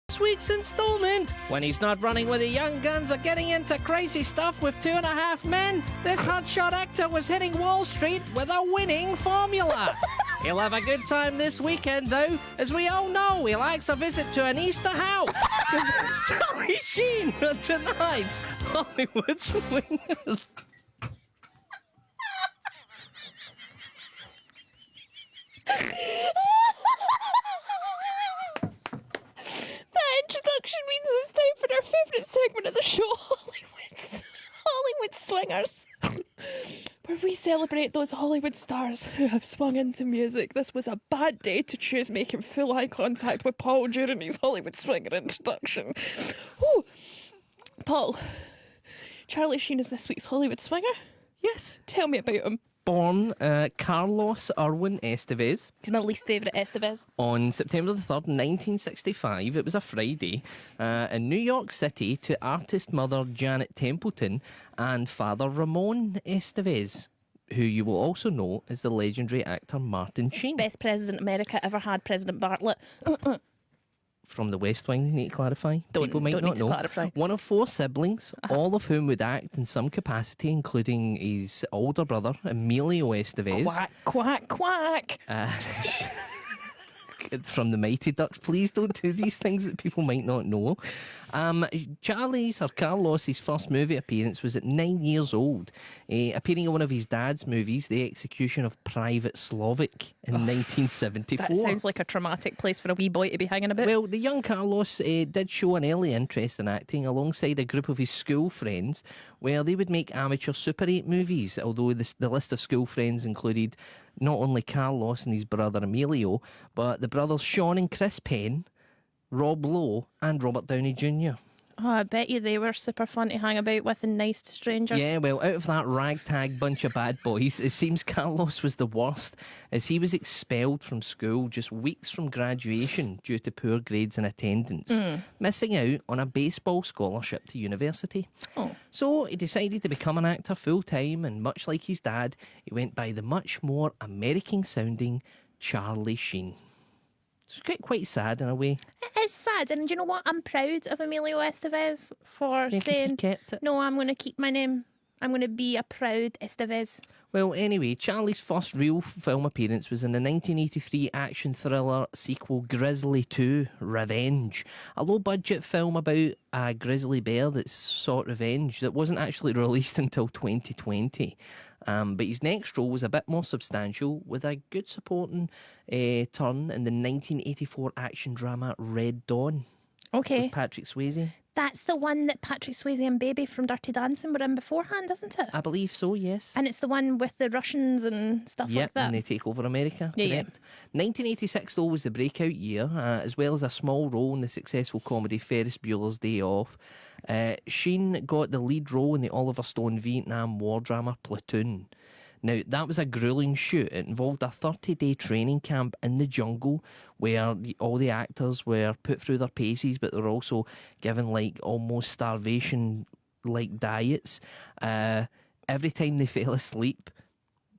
This week's instalment. When he's not running with the young guns or getting into crazy stuff with 2.5 men, this hotshot actor was hitting Wall Street with a winning formula. He'll have a good time this weekend, though. As we all know, he likes a visit to an Easter house. Because it's Charlie Sheen for tonight's Hollywood Swingers. Introduction means it's time for our favourite segment of the show, Hollywood Swingers, where we celebrate those Hollywood stars who have swung into music. This was a bad day to choose making full eye contact with Paul during his Hollywood Swinger introduction. Whew. Paul, Charlie Sheen is this week's Hollywood Swinger? Yes. Tell me about him. Born Carlos Irwin Estevez. He's my least favourite Estevez. On September the 3rd, 1965, it was a Friday, in New York City to artist mother Janet Templeton and father Ramon Estevez, who you will also know as the legendary actor Martin Sheen. Best president America ever had, President Bartlett. From the West Wing, need to clarify. People might don't not need to know. clarify. One of 4 siblings, all of whom would act in some capacity, including his older brother, Emilio Estevez. Quack, quack, quack. From the Mighty Ducks. Please don't do these things that people might not know. Carlos's first movie appearance was at 9 years old, appearing in one of his dad's movies, The Execution of Private Slovak, in 1974. That sounds like a traumatic place for a wee boy to be hanging about. Well, the young Carlos did show an early interest in acting alongside a group of his school friends, where they would make amateur Super 8 movies, although the list of school friends included not only Carlos and his brother Emilio, but the brothers Sean and Chris Penn, Rob Lowe and Robert Downey Jr. Oh, I bet you they were super fun to hang about with and nice to strangers. Yeah, well, out of that ragtag bunch of bad boys, it seems Carlos was the worst, as he was expelled from school just weeks from graduation due to poor grades and attendance, missing out on a baseball scholarship to university. Oh. So he decided to become an actor full-time, and much like his dad, he went by the much more American-sounding Charlie Sheen. It's quite sad in a way. It is sad, and do you know what? I'm proud of Emilio Estevez for Yeah, 'cause saying, he kept it. no, I'm going to keep my name. I'm going to be a proud Estevez. Well, anyway, Charlie's first real film appearance was in the 1983 action thriller sequel Grizzly 2 Revenge, a low-budget film about a grizzly bear that sought revenge that wasn't actually released until 2020. But his next role was a bit more substantial, with a good supporting turn in the 1984 action drama Red Dawn. Okay. With Patrick Swayze. That's the one that Patrick Swayze and Baby from Dirty Dancing were in beforehand, isn't it? I believe so, yes. And it's the one with the Russians and stuff like that. And they take over America, Yeah, correct? 1986, though, was the breakout year, as well as a small role in the successful comedy Ferris Bueller's Day Off. Sheen got the lead role in the Oliver Stone Vietnam War drama Platoon. Now, that was a gruelling shoot. It involved a 30-day training camp in the jungle where all the actors were put through their paces, but they were also given, like, almost starvation-like diets. Every time they fell asleep,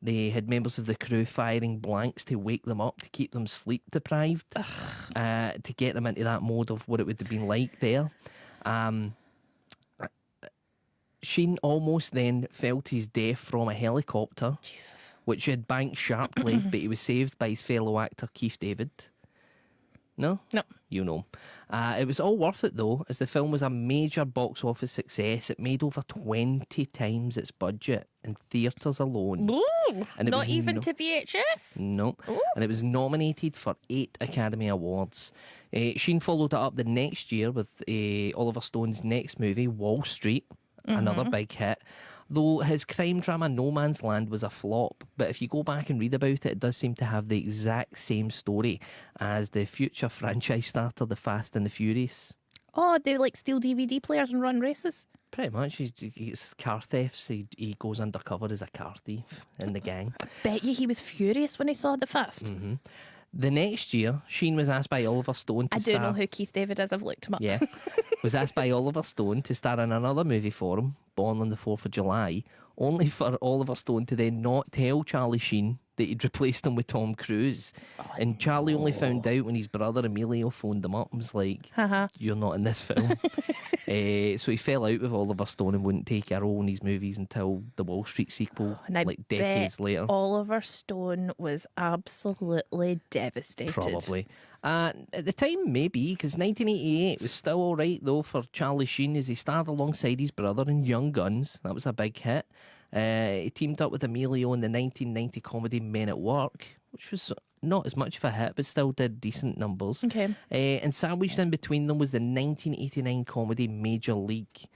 they had members of the crew firing blanks to wake them up, to keep them sleep-deprived, to get them into that mode of what it would have been like there. Sheen almost then fell to his death from a helicopter, which had banked sharply, but he was saved by his fellow actor Keith David. No? No. You know. It was all worth it, though, as the film was a major box office success. It made over 20 times its budget in theatres alone. Ooh, And it not was even to VHS? No. And it was nominated for 8 Academy Awards. Sheen followed it up the next year with Oliver Stone's next movie, Wall Street. Another big hit. Though his crime drama No Man's Land was a flop, but if you go back and read about it, it does seem to have the exact same story as the future franchise starter, The Fast and the Furious. Oh, they like steal DVD players and run races? Pretty much. He gets car thefts. He goes undercover as a car thief in the gang. Bet you he was furious when he saw The Fast. The next year, Sheen was asked by Oliver Stone to I do star... know who Keith David is. I've looked him up. Yeah. Was asked by Oliver Stone to star in another movie for him, Born on the 4th of July, only for Oliver Stone to then not tell Charlie Sheen that he'd replaced him with Tom Cruise. And Charlie only found out when his brother Emilio phoned him up and was like, "You're not in this film." So he fell out with Oliver Stone and wouldn't take a role in his movies until the Wall Street sequel, And I like decades bet later. Oliver Stone was absolutely devastated. Probably. At the time, maybe, because 1988 was still all right, though, for Charlie Sheen as he starred alongside his brother in Young Guns. That was a big hit. He teamed up with Emilio in the 1990 comedy Men at Work, which was not as much of a hit, but still did decent numbers. Okay. And sandwiched in between them was the 1989 comedy Major League.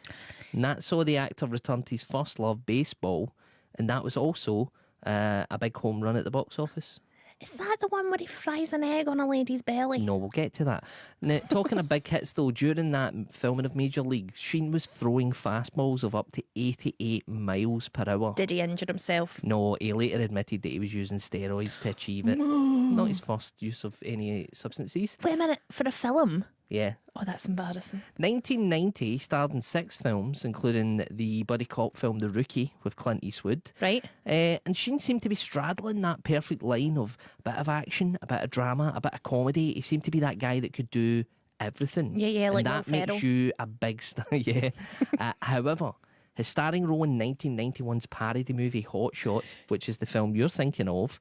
And that saw the actor return to his first love, baseball, and that was also a big home run at the box office. Is that the one where he fries an egg on a lady's belly? No, we'll get to that. Now, talking of big hits, though, during that filming of Major League, Sheen was throwing fastballs of up to 88 miles per hour. Did he injure himself? No, he later admitted that he was using steroids to achieve it. Not his first use of any substances. Wait a minute, for a film? Yeah. Oh, that's embarrassing. 1990, he starred in 6 films, including the buddy cop film The Rookie with Clint Eastwood. Right. And Sheen seemed to be straddling that perfect line of a bit of action, a bit of drama, a bit of comedy. He seemed to be that guy that could do everything. Yeah, like and that Will makes Ferrell. you a big star. Yeah. However, his starring role in 1991's parody movie Hot Shots, which is the film you're thinking of,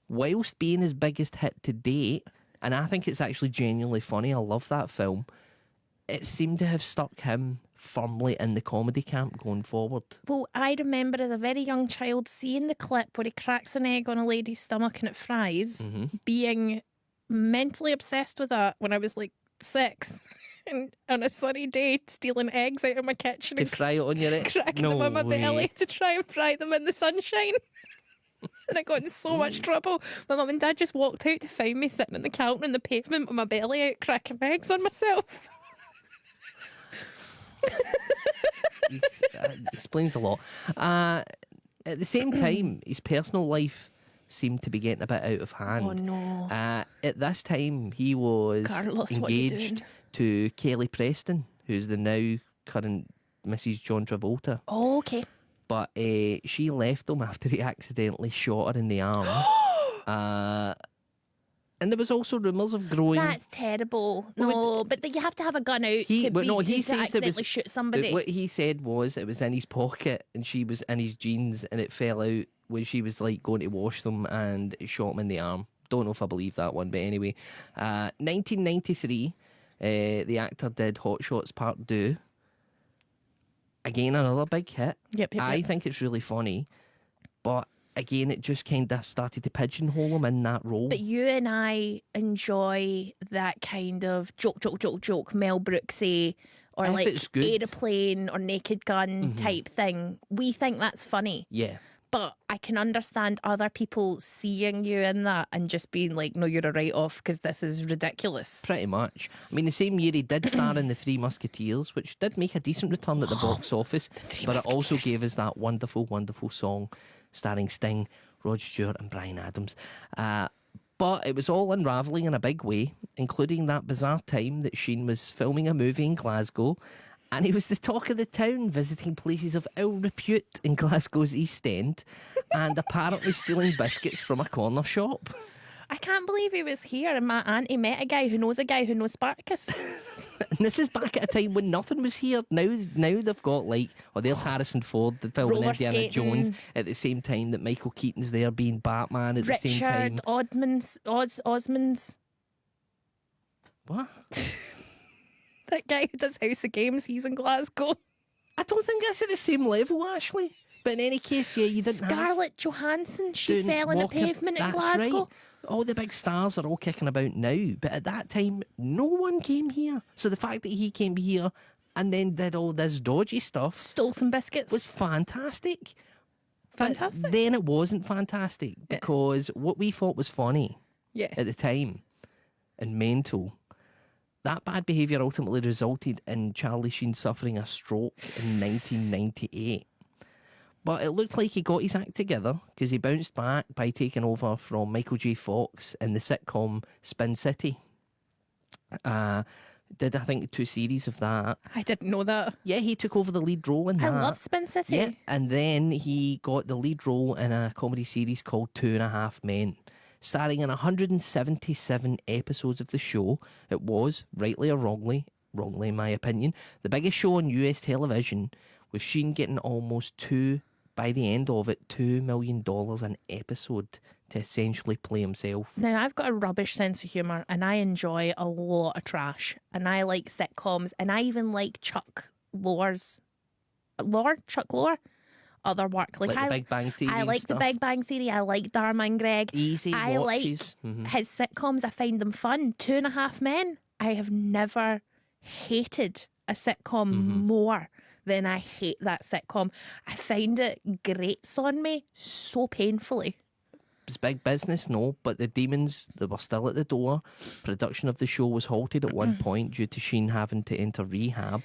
whilst being his biggest hit to date, and I think it's actually genuinely funny, I love that film, it seemed to have stuck him firmly in the comedy camp going forward. Well, I remember as a very young child seeing the clip where he cracks an egg on a lady's stomach and it fries, being mentally obsessed with that when I was like 6. And on a sunny day, stealing eggs out of my kitchen To and fry it on your egg? cracking them on my belly to try and fry them in the sunshine. And I got in so much trouble. My mum and dad just walked out to find me sitting on the counter on the pavement with my belly out cracking eggs on myself. Explains a lot. At the same time, his personal life seemed to be getting a bit out of hand. Oh no. At this time, he was Carlos, what you engaged doing? to Kelly Preston, who's the now current Mrs. John Travolta. Oh, okay. But she left him after he accidentally shot her in the arm. And there was also rumours of growing... That's terrible. No, but you have to have a gun out He to says accidentally shoot somebody. What he said was it was in his pocket and she was in his jeans and it fell out when she was like going to wash them and it shot him in the arm. Don't know if I believe that one, but anyway. 1993, the actor did Hot Shots Part 2. Again, another big hit. Yep. I think it's really funny, but again, it just kind of started to pigeonhole him in that role. But you and I enjoy that kind of joke, Mel Brooksy, or If like it's good. Aeroplane or Naked Gun type thing. We think that's funny. Yeah. But I can understand other people seeing you in that and just being like, no, you're a write-off because this is ridiculous. Pretty much. I mean, the same year he did star in The Three Musketeers, which did make a decent return at the box office, but it also gave us that wonderful, wonderful song starring Sting, Rod Stewart and Bryan Adams. But it was all unravelling in a big way, including that bizarre time that Sheen was filming a movie in Glasgow and he was the talk of the town, visiting places of ill repute in Glasgow's East End and apparently stealing biscuits from a corner shop. I can't believe he was here and my auntie met a guy who knows Spartacus. And this is back at a time when nothing was here. Now they've got like, there's Harrison Ford filming Roller Indiana skating. Jones at the same time that Michael Keaton's there being Batman at the same time. Richard Osmonds. What? That guy who does House of Games, he's in Glasgow. I don't think that's at the same level, actually. But in any case, yeah, you didn't have... Scarlett Johansson, she doing fell in the walking- pavement in that's Glasgow. Right. All the big stars are all kicking about now, but at that time, no one came here. So the fact that he came here and then did all this dodgy stuff Stole some biscuits. was fantastic. But Fantastic. then it wasn't fantastic because what we thought was funny Yeah. at the time and mental, that bad behaviour ultimately resulted in Charlie Sheen suffering a stroke in 1998. But it looked like he got his act together because he bounced back by taking over from Michael J. Fox in the sitcom Spin City. Did, I think, 2 series of that. I didn't know that. Yeah, he took over the lead role in that. I love Spin City. Yeah, and then he got the lead role in a comedy series called 2.5 Men. Starring in 177 episodes of the show, it was, rightly or wrongly in my opinion, the biggest show on US television, with Sheen getting almost by the end of it, $2 million an episode to essentially play himself. Now, I've got a rubbish sense of humour and I enjoy a lot of trash. And I like sitcoms and I even like Chuck Lorre's other work. Like the Big Bang Theory. I like stuff. the Big Bang Theory. I like Dharma and Greg. Easy I watches. like his sitcoms. I find them fun. 2.5 Men. I have never hated a sitcom more than I hate that sitcom. I find it grates on me so painfully. It's big business, no, but the demons, they were still at the door. Production of the show was halted at one point due to Sheen having to enter rehab.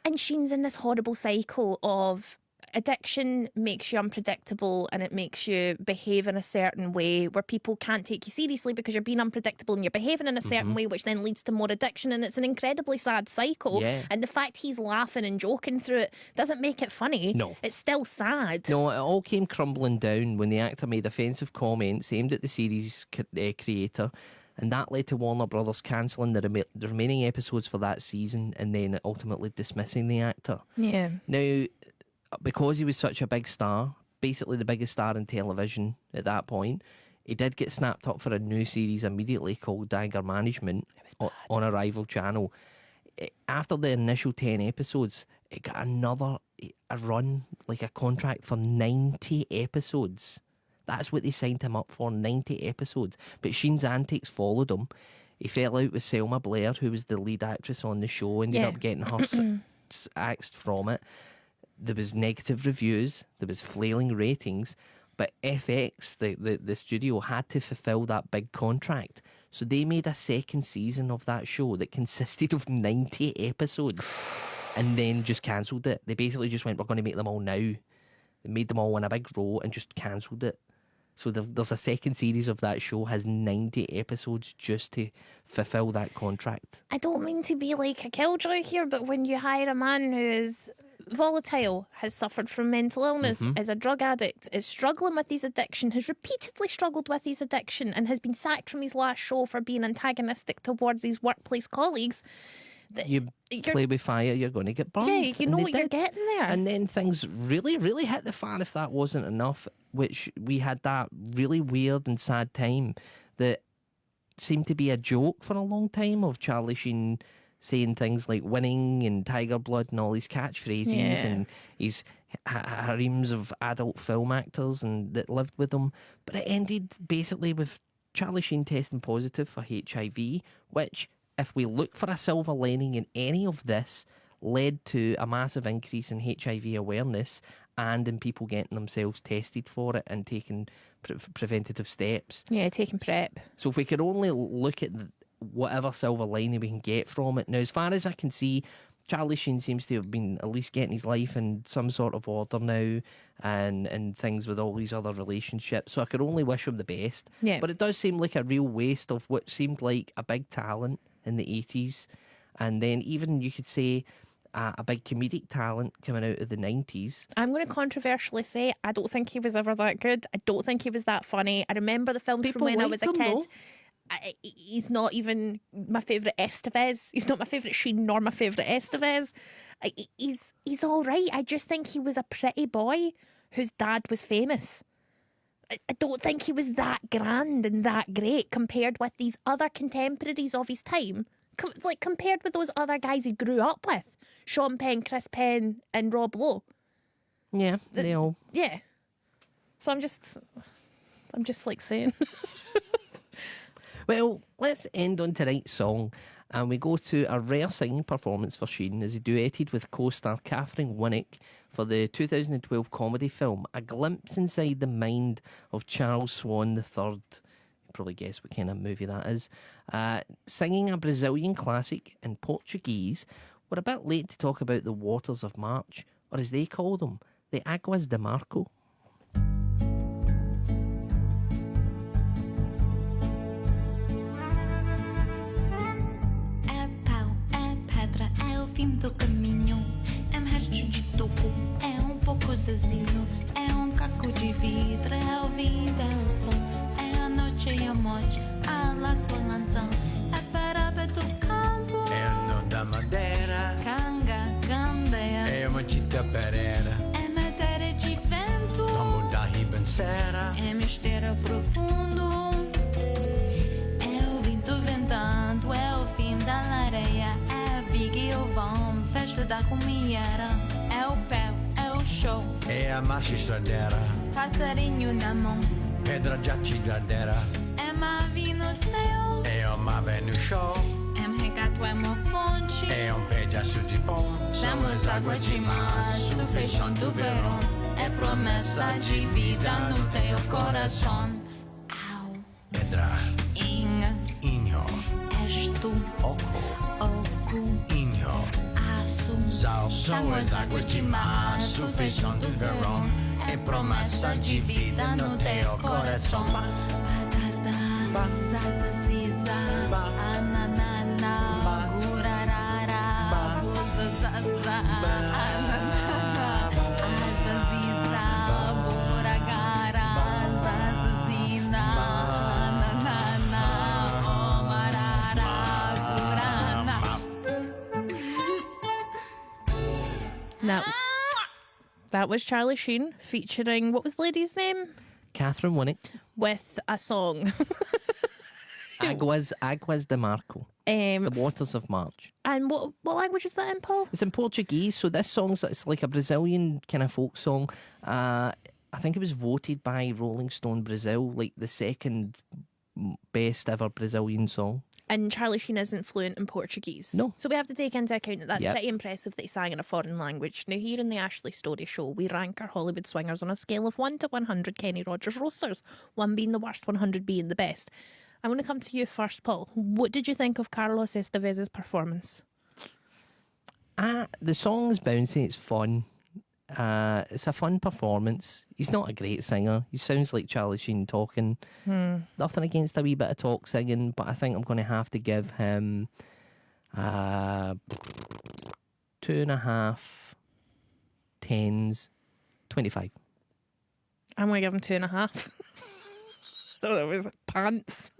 And Sheen's in this horrible cycle of addiction makes you unpredictable and it makes you behave in a certain way where people can't take you seriously because you're being unpredictable and you're behaving in a certain way, which then leads to more addiction, and it's an incredibly sad cycle. Yeah. And the fact he's laughing and joking through it doesn't make it funny. No. It's still sad. No, it all came crumbling down when the actor made offensive comments aimed at the series creator, and that led to Warner Brothers cancelling the remaining episodes for that season and then ultimately dismissing the actor. Yeah. Now, because he was such a big star, basically the biggest star in television at that point, he did get snapped up for a new series immediately called Anger Management on a rival channel. After the initial 10 episodes, it got a run, like a contract for 90 episodes. That's what they signed him up for, 90 episodes. But Sheen's antics followed him. He fell out with Selma Blair, who was the lead actress on the show, ended up getting her axed from it. There was negative reviews, there was flailing ratings, but FX, the studio, had to fulfill that big contract. So they made a second season of that show that consisted of 90 episodes and then just cancelled it. They basically just went, we're going to make them all now. They made them all in a big row and just cancelled it. So there's a second series of that show, has 90 episodes just to fulfill that contract. I don't mean to be like a killjoy here, but when you hire a man who is volatile, has suffered from mental illness, is a drug addict, is struggling with his addiction, has repeatedly struggled with his addiction and has been sacked from his last show for being antagonistic towards his workplace colleagues. You play with fire, you're going to get burned. Yeah, you know what you're getting there. And then things really, really hit the fan if that wasn't enough, which we had that really weird and sad time that seemed to be a joke for a long time of Charlie Sheen saying things like winning and tiger blood and all these catchphrases and his harems of adult film actors and that lived with him. But it ended basically with Charlie Sheen testing positive for HIV, which, if we look for a silver lining in any of this, led to a massive increase in HIV awareness and in people getting themselves tested for it and taking preventative steps. Yeah, taking PrEP. So if we could only look at whatever silver lining we can get from it. Now, as far as I can see, Charlie Sheen seems to have been at least getting his life in some sort of order now and things with all these other relationships. So I could only wish him the best. Yeah. But it does seem like a real waste of what seemed like a big talent in the 80s. And then even you could say a big comedic talent coming out of the 90s. I'm going to controversially say I don't think he was ever that good. I don't think he was that funny. I remember the films People from when I was liked a him, kid. though. He's not even my favourite Estevez. He's not my favourite Sheen nor my favourite Estevez. He's all right. I just think he was a pretty boy whose dad was famous. I don't think he was that grand and that great compared with these other contemporaries of his time. Compared with those other guys he grew up with. Sean Penn, Chris Penn and Rob Lowe. Yeah, they all... Yeah. So I'm just like saying... Well, let's end on tonight's song, and we go to a rare singing performance for Sheen as he duetted with co-star Catherine Winnick for the 2012 comedy film A Glimpse Inside the Mind of Charles Swan III. You probably guess what kind of movie that is. Singing a Brazilian classic in Portuguese, we're a bit late to talk about the waters of March, or as they call them, the Águas de Marco. É pau, é É o fim do caminho, é um resto de toco, é um pouco sozinho, é um caco de vidro, é o vida, é o som, é a noite e a morte, a la sua lanzão, é para do campo, é ano da madeira, canga, candeia, é uma chita pereira, é matéria de vento, como da ribanceira, é mistério profundo, é o vento ventando, é o fim da lareia, é a viga e o vão, festa da comieira, é o pé, é o show, é a marcha estradeira, passarinho na mão, pedra de atiradera, é uma ave no céu, é uma ave no chão, é um regato, é uma fonte, é um pedaço de pão, são as águas de março, fechão do verão, é promessa de vida no teu coração. Au, pedra, inha, inho, és tu, oco, oco, inho, aço, sal, são as águas de março, fechão do verão, é promessa de vida no teu coração. batata, zazaziza, ananana, gurarara, buzazaza, ananana, azaziza, buragara, zazazina, ananana, omarara, gurana. Now, that was Charlie Sheen featuring, what was the lady's name? Catherine Winnick, With a song. Aguas de Marco, the waters of March. And what language is that in, Paul? It's in Portuguese, so this song's it's like a Brazilian kind of folk song. I think it was voted by Rolling Stone Brazil like the second best ever Brazilian song. And Charlie Sheen isn't fluent in Portuguese. No. So we have to take into account that that's Yep. pretty impressive that he sang in a foreign language. Now, here in the Ashley Storrie show, we rank our Hollywood swingers on a scale of 1 to 100 Kenny Rogers roasters, 1 being the worst, 100 being the best. I'm going to come to you first, Paul. What did you think of Carlos Estevez's performance? The song's bouncy, it's fun. It's a fun performance. He's not a great singer. He sounds like Charlie Sheen talking. Nothing against a wee bit of talk singing, but I think I'm going to have to give him 2.5 tens, 25. I'm going to give him 2.5. Oh, that was pants.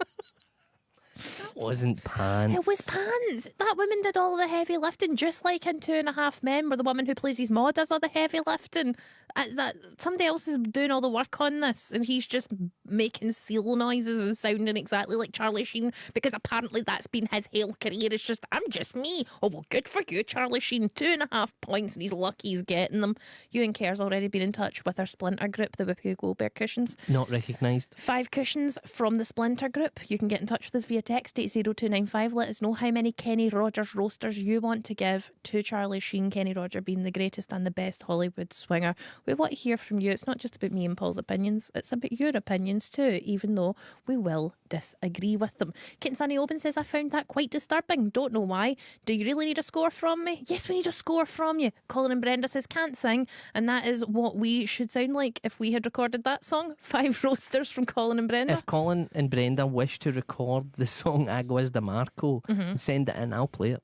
That wasn't pants. It was pants. That woman did all the heavy lifting, just like in 2.5 Men, where the woman who plays his ma does all the heavy lifting. That somebody else is doing all the work on this, and he's just making seal noises and sounding exactly like Charlie Sheen, because apparently that's been his whole career. It's just, I'm just me. Oh, well, good for you, Charlie Sheen. 2.5 points, and he's lucky he's getting them. Ewan Kerr's already been in touch with our Splinter group, the Whoopi Goldberg cushions. Not recognised. 5 cushions from the Splinter group. You can get in touch with us via text 80295. Let us know how many Kenny Rogers roasters you want to give to Charlie Sheen, Kenny Rogers being the greatest and the best Hollywood swinger. We want to hear from you. It's not just about me and Paul's opinions, it's about your opinions too, even though we will disagree with them. Kitten Sunny Open says, I found that quite disturbing. Don't know why. Do you really need a score from me? Yes, we need a score from you. Colin and Brenda says, can't sing, and that is what we should sound like if we had recorded that song. 5 roasters from Colin and Brenda. If Colin and Brenda wish to record the song Aguas de Marco, send it in, I'll play it.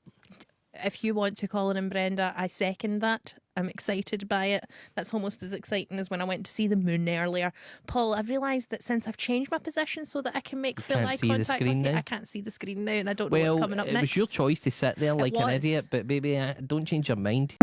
If you want to, Colin and Brenda, I second that. I'm excited by it. That's almost as exciting as when I went to see the moon earlier. Paul, I've realised that since I've changed my position so that I can make full can't eye see the contact with screen you, now? I can't see the screen now, and I don't know Well, what's coming up it next. was your choice to sit there like an was. idiot, but baby, don't change your mind.